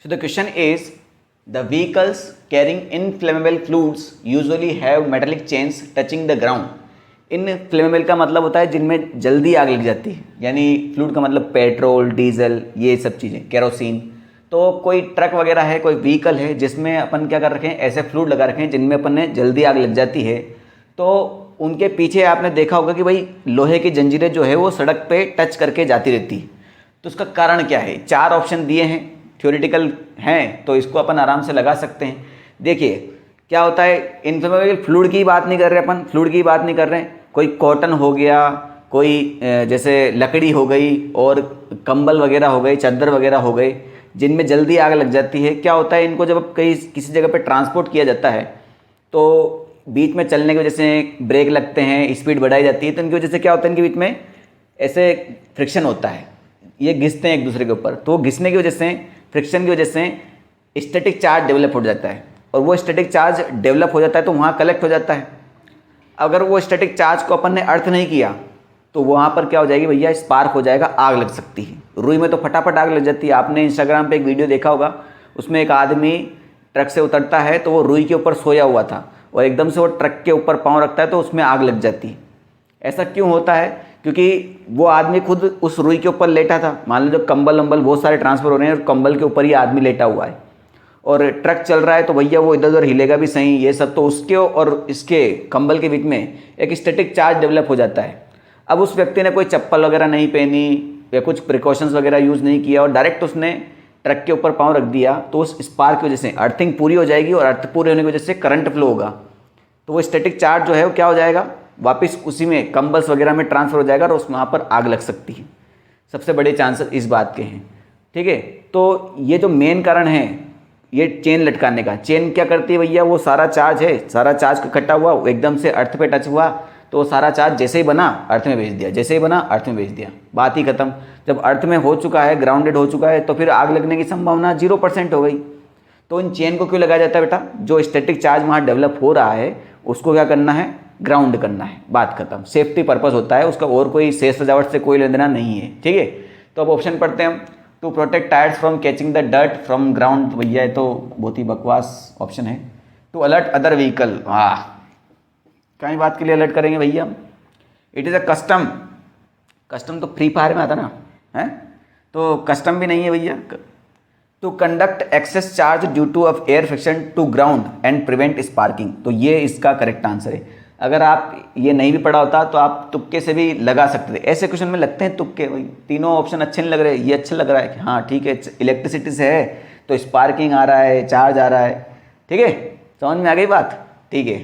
So the question is, the vehicles carrying inflammable fluids usually have metallic chains touching the ground. Inflammable का मतलब होता है जिनमें जल्दी आग लग जाती है, यानी फ्लूइड का मतलब पेट्रोल, डीजल, ये सब चीज़ें, केरोसिन। तो कोई ट्रक वगैरह है, कोई व्हीकल है जिसमें अपन क्या कर रखे हैं, ऐसे फ्लूइड लगा रखे हैं जिनमें अपन ने जल्दी आग लग जाती है। तो उनके पीछे आपने देखा होगा कि भाई लोहे की जंजीरें जो है वो सड़क पे टच करके जाती रहती है। तो उसका कारण क्या है? 4 ऑप्शन दिए हैं, थ्योरेटिकल हैं, तो इसको अपन आराम से लगा सकते हैं। देखिए क्या होता है, इन्फ्लेमेबल फ्लूइड की बात नहीं कर रहे अपन, फ्लूइड की बात नहीं कर रहे हैं। कोई कॉटन हो गया, कोई जैसे लकड़ी हो गई, और कंबल वगैरह हो गई, चादर वगैरह हो गई, जिनमें जल्दी आग लग जाती है। क्या होता है, इनको जब कहीं किसी जगह पे ट्रांसपोर्ट किया जाता है तो बीच में चलने की वजह से ब्रेक लगते हैं, स्पीड बढ़ाई जाती है, तो इनकी वजह से क्या होता है, इनके बीच में ऐसे फ्रिक्शन होता है, ये घिसते हैं एक दूसरे के ऊपर। तो घिसने की वजह से, फ्रिक्शन की वजह से स्टैटिक चार्ज डेवलप हो जाता है, और वो स्टैटिक चार्ज डेवलप हो जाता है तो वहाँ कलेक्ट हो जाता है। अगर वो स्टैटिक चार्ज को अपन ने अर्थ नहीं किया तो वहाँ पर क्या हो जाएगी भैया, स्पार्क हो जाएगा, आग लग सकती है। रुई में तो फटाफट आग लग जाती है। आपने इंस्टाग्राम पे एक वीडियो देखा होगा, उसमें एक आदमी ट्रक से उतरता है तो वो रुई के ऊपर सोया हुआ था, और एकदम से वो ट्रक के ऊपर पाँव रखता है तो उसमें आग लग जाती है। ऐसा क्यों होता है? क्योंकि वो आदमी खुद उस रुई के ऊपर लेटा था। मान लो जब कंबल वंबल बहुत सारे ट्रांसफ़र हो रहे हैं और कंबल के ऊपर ही आदमी लेटा हुआ है, और ट्रक चल रहा है, तो भैया वो इधर उधर हिलेगा भी सही, ये सब। तो उसके और इसके कंबल के बीच में एक स्टैटिक चार्ज डेवलप हो जाता है। अब उस व्यक्ति ने कोई चप्पल वगैरह नहीं पहनी या कुछ प्रिकॉशंस वगैरह यूज़ नहीं किया, और डायरेक्ट उसने ट्रक के ऊपर पाँव रख दिया, तो उस स्पार्क की वजह से अर्थिंग पूरी हो जाएगी, और अर्थ पूरे होने की वजह से करंट फ्लो होगा। तो वो स्टैटिक चार्ज जो है वो क्या हो जाएगा, वापस उसी में कंबल्स वगैरह में ट्रांसफ़र हो जाएगा, और उस वहाँ पर आग लग सकती है। सबसे बड़े चांसेस इस बात के हैं। ठीक है, तो ये जो मेन कारण है ये चेन लटकाने का। चेन क्या करती है भैया, वो सारा चार्ज है, सारा चार्ज इकट्ठा हुआ, एकदम से अर्थ पे टच हुआ, तो वो सारा चार्ज जैसे ही बना अर्थ में भेज दिया, जैसे ही बना अर्थ में भेज दिया, बात ही खत्म। जब अर्थ में हो चुका है, ग्राउंडेड हो चुका है, तो फिर आग लगने की संभावना 0% हो गई। तो इन चेन को क्यों लगाया जाता है बेटा? जो स्टैटिक चार्ज वहाँ डेवलप हो रहा है उसको क्या करना है, ग्राउंड करना है, बात खत्म। सेफ्टी पर्पस होता है उसका, और कोई सेज सजावट से कोई लेना देना नहीं है। ठीक है, तो अब ऑप्शन पढ़ते हैं हम। To protect tyres from catching the dirt from ground, तो भैया तो बहुत ही बकवास ऑप्शन है। टू अलर्ट अदर व्हीकल, वाह, कई बात के लिए अलर्ट करेंगे भैया? It is a custom. Custom तो फ्री फायर में आता ना है, तो कस्टम भी नहीं है भैया। To conduct excess charge due to of air friction to ground and prevent sparking, तो ये इसका करेक्ट आंसर है। अगर आप ये नहीं भी पढ़ा होता तो आप तुक्के से भी लगा सकते थे। ऐसे क्वेश्चन में लगते हैं तुक्के भाई। तीनों ऑप्शन अच्छे नहीं लग रहे, ये अच्छा लग रहा है कि हाँ ठीक है, इलेक्ट्रिसिटी से है तो स्पार्किंग आ रहा है, चार्ज आ रहा है। ठीक है, समझ में आ गई बात? ठीक है।